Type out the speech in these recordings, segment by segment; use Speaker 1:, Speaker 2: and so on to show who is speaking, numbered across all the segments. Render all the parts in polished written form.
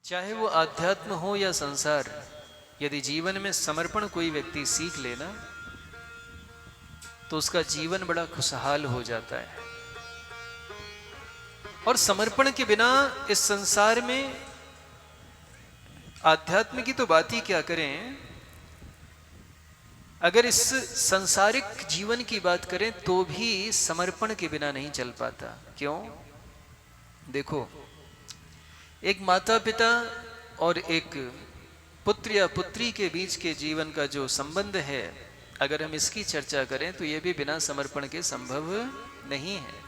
Speaker 1: चाहे वो आध्यात्म हो या संसार, यदि जीवन में समर्पण कोई व्यक्ति सीख लेना तो उसका जीवन बड़ा खुशहाल हो जाता है। और समर्पण के बिना इस संसार में आध्यात्म की तो बात ही क्या करें, अगर इस संसारिक जीवन की बात करें तो भी समर्पण के बिना नहीं चल पाता। क्यों? देखो, एक माता पिता और एक पुत्र या पुत्री के बीच के जीवन का जो संबंध है, अगर हम इसकी चर्चा करें तो यह भी बिना समर्पण के संभव नहीं है।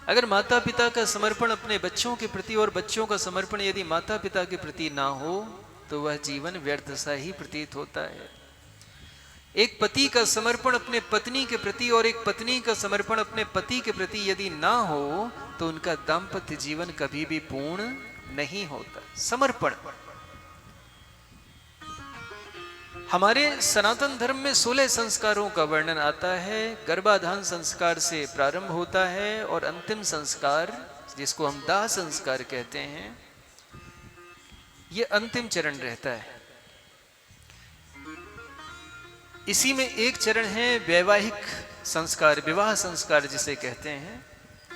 Speaker 1: अगर माता पिता का समर्पण अपने बच्चों के प्रति और बच्चों का समर्पण यदि माता पिता के प्रति ना हो तो वह जीवन व्यर्थ सा ही प्रतीत होता है। एक पति का समर्पण अपने पत्नी के प्रति और एक पत्नी का समर्पण अपने पति के प्रति यदि ना हो तो उनका दाम्पत्य जीवन कभी भी पूर्ण नहीं होता। समर्पण हमारे सनातन धर्म में 16 संस्कारों का वर्णन आता है। गर्भाधान संस्कार से प्रारंभ होता है और अंतिम संस्कार जिसको हम दाह संस्कार कहते हैं, ये अंतिम चरण रहता है। इसी में एक चरण है वैवाहिक संस्कार, विवाह संस्कार जिसे कहते हैं।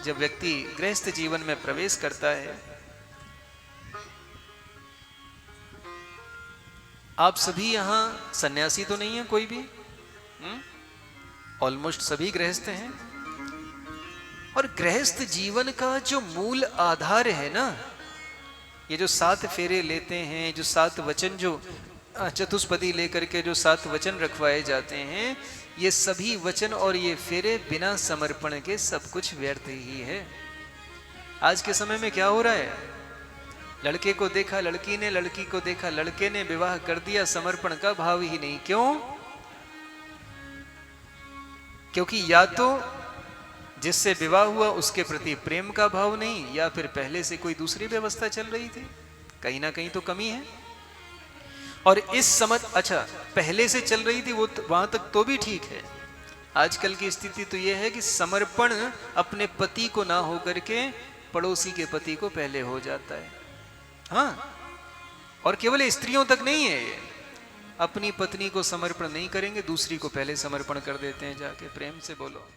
Speaker 1: जब व्यक्ति गृहस्थ जीवन में प्रवेश करता है, आप सभी यहां सन्यासी तो नहीं है कोई भी, ऑलमोस्ट सभी गृहस्थ हैं। और गृहस्थ जीवन का जो मूल आधार है ना, ये जो 7 फेरे लेते हैं, जो 7 वचन, जो चतुष्पदी लेकर के जो 7 वचन रखवाए जाते हैं, ये सभी वचन और ये फेरे बिना समर्पण के सब कुछ व्यर्थ ही है। आज के समय में क्या हो रहा है? लड़के को देखा लड़की ने, लड़की को देखा लड़के ने, विवाह कर दिया, समर्पण का भाव ही नहीं। क्यों? क्योंकि या तो जिससे विवाह हुआ उसके प्रति प्रेम का भाव नहीं, या फिर पहले से कोई दूसरी व्यवस्था चल रही थी। कहीं ना कहीं तो कमी है। और इस समझ, अच्छा पहले से चल रही थी वो वहां तक तो भी ठीक है। आजकल की स्थिति तो यह है कि समर्पण अपने पति को ना हो करके पड़ोसी के पति को पहले हो जाता है। हाँ, और केवल स्त्रियों तक नहीं है ये। अपनी पत्नी को समर्पण नहीं करेंगे, दूसरी को पहले समर्पण कर देते हैं जाके। प्रेम से बोलो।